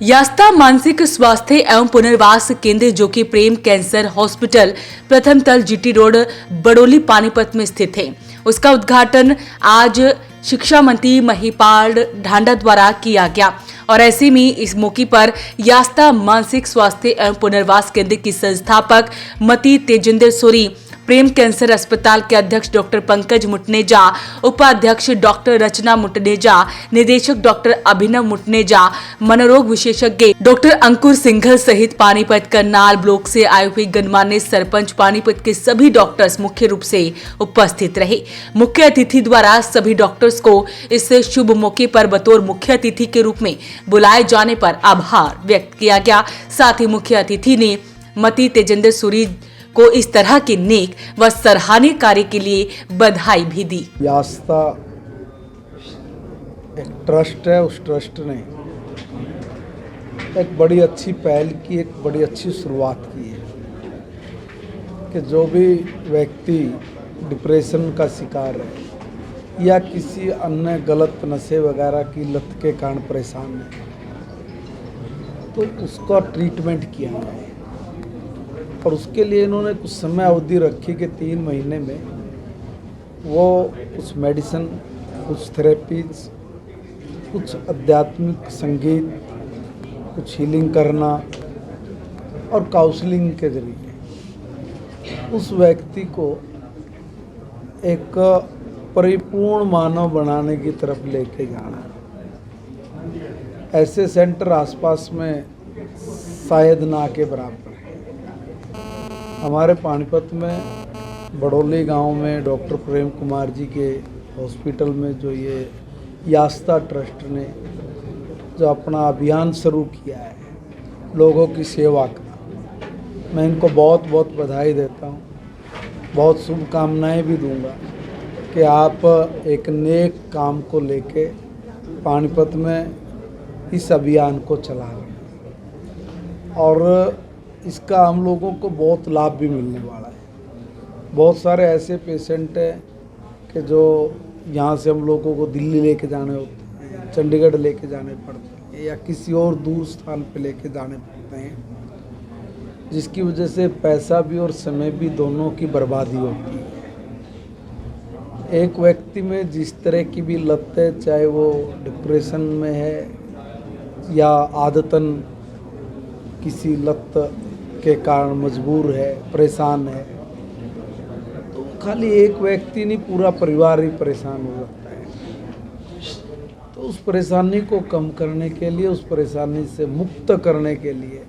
यास्ता मानसिक स्वास्थ्य एवं पुनर्वास केंद्र जो कि प्रेम कैंसर हॉस्पिटल प्रथम तल जीटी रोड बड़ोली पानीपत में स्थित है, उसका उद्घाटन आज शिक्षा मंत्री महिपाल ढांडा द्वारा किया गया। और ऐसे में इस मौके पर यास्ता मानसिक स्वास्थ्य एवं पुनर्वास केंद्र की संस्थापक मती तेजिंदर सूरी, प्रेम कैंसर अस्पताल के अध्यक्ष डॉक्टर पंकज मुटनेजा, उपाध्यक्ष डॉक्टर रचना मुटनेजा, निदेशक डॉक्टर अभिनव मुटनेजा, मनोरोग विशेषज्ञ डॉक्टर अंकुर सिंघल सहित पानीपत करनाल ब्लॉक से आए हुए गणमान्य सरपंच पानीपत के सभी डॉक्टर्स मुख्य रूप से उपस्थित रहे। मुख्य अतिथि द्वारा सभी डॉक्टर्स को इस शुभ मौके पर बतौर मुख्य अतिथि के रूप में बुलाए जाने पर आभार व्यक्त किया गया। साथ ही मुख्य अतिथि ने मती तेजिंदर सूरी को इस तरह के नेक व सराहनीय कार्य के लिए बधाई भी दी। यास्ता एक ट्रस्ट है, उस ट्रस्ट ने एक बड़ी अच्छी पहल की, एक बड़ी अच्छी शुरुआत की है कि जो भी व्यक्ति डिप्रेशन का शिकार है या किसी अन्य गलत नशे वगैरह की लत के कारण परेशान है तो उसका ट्रीटमेंट किया है। और उसके लिए इन्होंने कुछ समय अवधि रखी कि 3 महीने में वो कुछ मेडिसिन, कुछ थेरेपीज, कुछ आध्यात्मिक संगीत, कुछ हीलिंग करना और काउंसलिंग के जरिए उस व्यक्ति को एक परिपूर्ण मानव बनाने की तरफ लेके जाना। ऐसे सेंटर आसपास में शायद ना के बराबर। हमारे पानीपत में बड़ोली गांव में डॉक्टर प्रेम कुमार जी के हॉस्पिटल में जो ये यास्ता ट्रस्ट ने जो अपना अभियान शुरू किया है लोगों की सेवा का, मैं इनको बहुत बहुत बधाई देता हूँ, बहुत शुभकामनाएं भी दूंगा कि आप एक नेक काम को लेके पानीपत में इस अभियान को चला रहे हैं और इसका हम लोगों को बहुत लाभ भी मिलने वाला है। बहुत सारे ऐसे पेशेंट हैं कि जो यहाँ से हम लोगों को दिल्ली लेके जाने होते हैं, चंडीगढ़ लेके जाने पड़ते हैं या किसी और दूर स्थान पे लेके जाने पड़ते हैं, जिसकी वजह से पैसा भी और समय भी दोनों की बर्बादी होती है। एक व्यक्ति में जिस तरह की भी लत है, चाहे वो डिप्रेशन में है या आदतन किसी लत के कारण मजबूर है, परेशान है, तो खाली एक व्यक्ति नहीं, पूरा परिवार ही परेशान हो जाता है। तो उस परेशानी को कम करने के लिए, उस परेशानी से मुक्त करने के लिए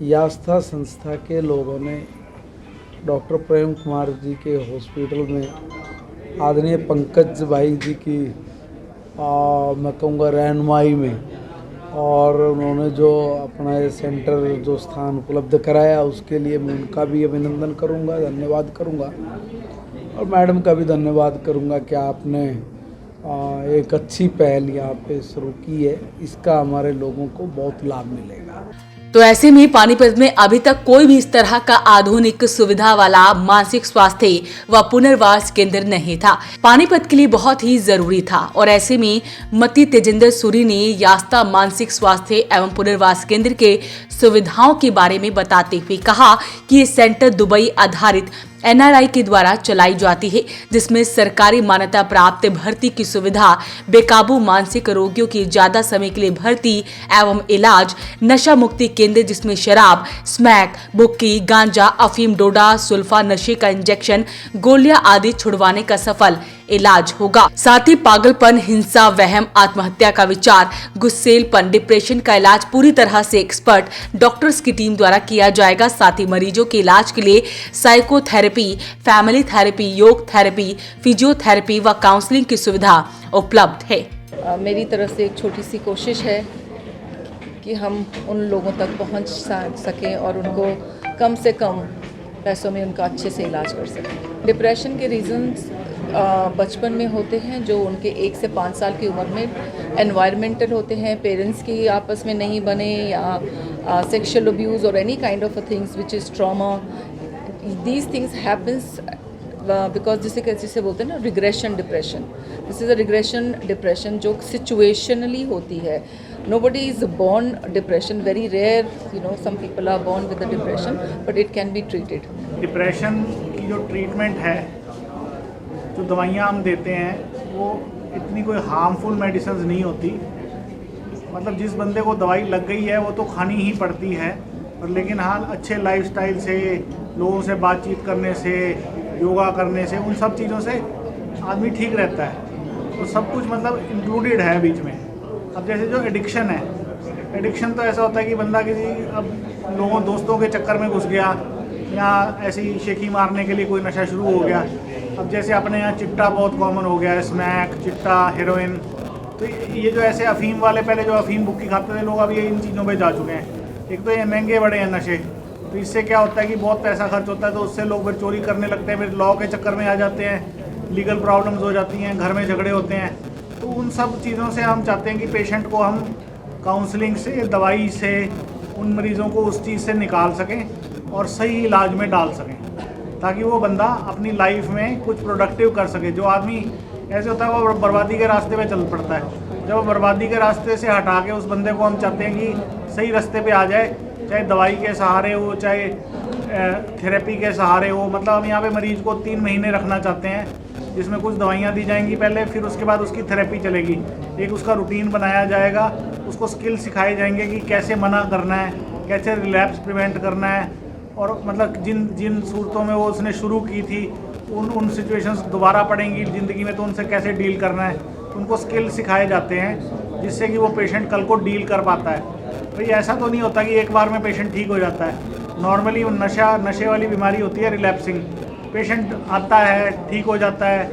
यास्ता संस्था के लोगों ने डॉक्टर प्रेम कुमार जी के हॉस्पिटल में आदरणीय पंकज भाई जी की मैं कहूँगा रहनुमाई में और उन्होंने जो अपना ये सेंटर जो स्थान उपलब्ध कराया उसके लिए मैं उनका भी अभिनंदन करूंगा, धन्यवाद करूंगा और मैडम का भी धन्यवाद करूंगा कि आपने एक अच्छी पहल यहाँ पे शुरू की है। इसका हमारे लोगों को बहुत लाभ मिलेगा। तो ऐसे में पानीपत में अभी तक कोई भी इस तरह का आधुनिक सुविधा वाला मानसिक स्वास्थ्य व पुनर्वास केंद्र नहीं था। पानीपत के लिए बहुत ही जरूरी था और ऐसे में मती तेजिंदर सूरी ने यास्ता मानसिक स्वास्थ्य एवं पुनर्वास केंद्र के सुविधाओं के बारे में बताते हुए कहा कि ये सेंटर दुबई आधारित NRI के द्वारा चलाई जाती है, जिसमें सरकारी मान्यता प्राप्त भर्ती की सुविधा, बेकाबू मानसिक रोगियों की ज्यादा समय के लिए भर्ती एवं इलाज, नशा मुक्ति केंद्र जिसमें शराब, स्मैक, बुक्की, गांजा, अफीम, डोडा, सुल्फा, नशे का इंजेक्शन, गोलियां आदि छुड़वाने का सफल इलाज होगा। साथ ही पागलपन, हिंसा, वहम, आत्महत्या का विचार, गुस्सेलपन, डिप्रेशन का इलाज पूरी तरह से एक्सपर्ट डॉक्टर्स की टीम द्वारा किया जाएगा। साथ ही मरीजों के इलाज के लिए साइकोथेरेपी, फैमिली थेरेपी, योग थेरेपी, फिजियोथेरेपी व काउंसलिंग की सुविधा उपलब्ध है। मेरी तरफ से एक छोटी सी कोशिश है कि हम उन लोगों तक पहुंच सकें और उनको कम से कम पैसों में उनका अच्छे से इलाज कर सकें। डिप्रेशन के रीज़न्स बचपन में होते हैं जो उनके 1 से 5 साल की उम्र में एनवायरमेंटल होते हैं, पेरेंट्स की आपस में नहीं बने या सेक्शुअल अब्यूज़ और any kind of things which is trauma, these things happens because जिसे बोलते हैं ना regression depression, this is a regression depression जो सिचुएशनली होती है। Nobody is born depression. Very rare, some people are born with a depression, but it can be treated. Depression की जो treatment है, जो दवाइयाँ हम देते हैं, वो इतनी कोई हार्मफुल मेडिसिन नहीं होती। मतलब जिस बंदे को दवाई लग गई है वो तो खानी ही पड़ती है, और लेकिन हाँ अच्छे लाइफस्टाइल से, लोगों से बातचीत करने से, योगा करने से, उन सब चीज़ों से आदमी ठीक रहता है। तो सब कुछ मतलब इंक्लूडेड है बीच में। अब जैसे जो एडिक्शन है, एडिक्शन तो ऐसा होता है कि बंदा किसी अब लोगों दोस्तों के चक्कर में घुस गया, या ऐसी शेखी मारने के लिए कोई नशा शुरू हो गया। अब जैसे अपने यहाँ चिट्टा बहुत कॉमन हो गया है, स्मैक, चिट्टा, हेरोइन। तो ये जो ऐसे अफीम वाले, पहले जो अफीम बुक्की खाते थे लोग, अब ये इन चीज़ों पे जा चुके हैं। एक तो ये महंगे बड़े हैं नशे, तो इससे क्या होता है कि बहुत पैसा खर्च होता है, तो उससे लोग फिर चोरी करने लगते हैं, फिर लॉ के चक्कर में आ जाते हैं, लीगल प्रॉब्लम्स हो जाती हैं, घर में झगड़े होते हैं। तो उन सब चीज़ों से हम चाहते हैं कि पेशेंट को हम काउंसलिंग से, दवाई से, उन मरीज़ों को उस चीज़ से निकाल सकें और सही इलाज में डाल सकें, ताकि वो बंदा अपनी लाइफ में कुछ प्रोडक्टिव कर सके। जो आदमी ऐसे होता है वो बर्बादी के रास्ते पे चल पड़ता है। जब वो बर्बादी के रास्ते से हटा के उस बंदे को हम चाहते हैं कि सही रास्ते पे आ जाए, चाहे दवाई के सहारे हो, चाहे थेरेपी के सहारे हो। मतलब हम यहाँ पे मरीज़ को 3 महीने रखना चाहते हैं, जिसमें कुछ दवाइयाँ दी जाएंगी पहले, फिर उसके बाद उसकी थेरेपी चलेगी। एक उसका रूटीन बनाया जाएगा, उसको स्किल सिखाए जाएंगे कि कैसे मना करना है, कैसे रिलैप्स प्रिवेंट करना है, और मतलब जिन सूरतों में वो उसने शुरू की थी उन सिचुएशंस दोबारा पड़ेंगी ज़िंदगी में, तो उनसे कैसे डील करना है, उनको स्किल सिखाए जाते हैं, जिससे कि वो पेशेंट कल को डील कर पाता है। भाई ऐसा तो नहीं होता कि एक बार में पेशेंट ठीक हो जाता है। नॉर्मली नशे वाली बीमारी होती है रिलैप्सिंग। पेशेंट आता है, ठीक हो जाता है,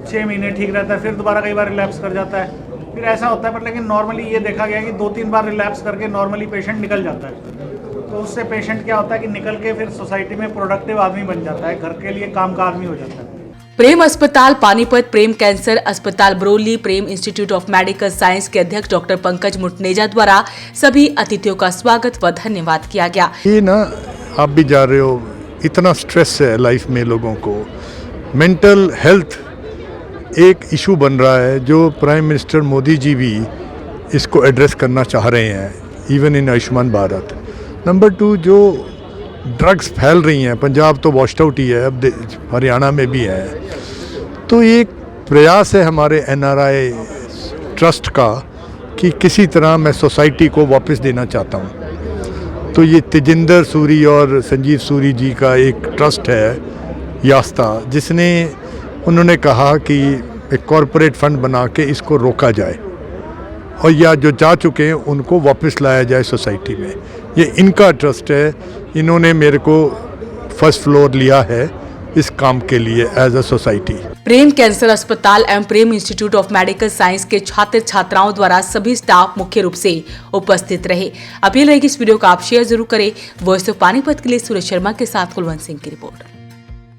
6 महीने ठीक रहता है, फिर दोबारा कई बार रिलैप्स कर जाता है, फिर ऐसा होता है। पर लेकिन नॉर्मली ये देखा गया कि 2-3 बार रिलैप्स करके नॉर्मली पेशेंट निकल जाता है। तो उससे पेशेंट क्या होता है कि निकल के फिर सोसाइटी में प्रोडक्टिव आदमी बन जाता है, घर के लिए काम का आदमी हो जाता है। प्रेम अस्पताल पानीपत, प्रेम कैंसर अस्पताल बरौली, प्रेम इंस्टीट्यूट ऑफ मेडिकल साइंस के अध्यक्ष डॉक्टर पंकज मुटनेजा द्वारा सभी अतिथियों का स्वागत व धन्यवाद किया गया। ये ना आप भी जा रहे हो, इतना स्ट्रेस है लाइफ में लोगों को, मेंटल हेल्थ एक इशू बन रहा है, जो प्राइम मिनिस्टर मोदी जी भी इसको एड्रेस करना चाह रहे हैं, even in Ayushman Bharat. Number 2, जो ड्रग्स फैल रही हैं, पंजाब तो वॉश्ड आउट ही है, अब हरियाणा में भी है। तो एक प्रयास है हमारे NRI ट्रस्ट का कि किसी तरह मैं सोसाइटी को वापस देना चाहता हूँ। तो ये तेजिंदर सूरी और संजीव सूरी जी का एक ट्रस्ट है यास्ता, जिसने उन्होंने कहा कि एक कॉरपोरेट फंड बना के इसको रोका जाए, और या जो जा चुके हैं उनको वापस लाया जाए सोसाइटी में। ये इनका ट्रस्ट है, इन्होंने मेरे को फर्स्ट फ्लोर लिया है इस काम के लिए as a society. Prem cancer अस्पताल एवं Prem institute of medical science के छात्र छात्राओं द्वारा सभी स्टाफ मुख्य रूप से उपस्थित रहे। अपील रहेगी इस वीडियो को आप शेयर जरूर करें। वॉइस ऑफ पानीपत के लिए सूरज शर्मा के साथ कुलवंत सिंह की रिपोर्ट।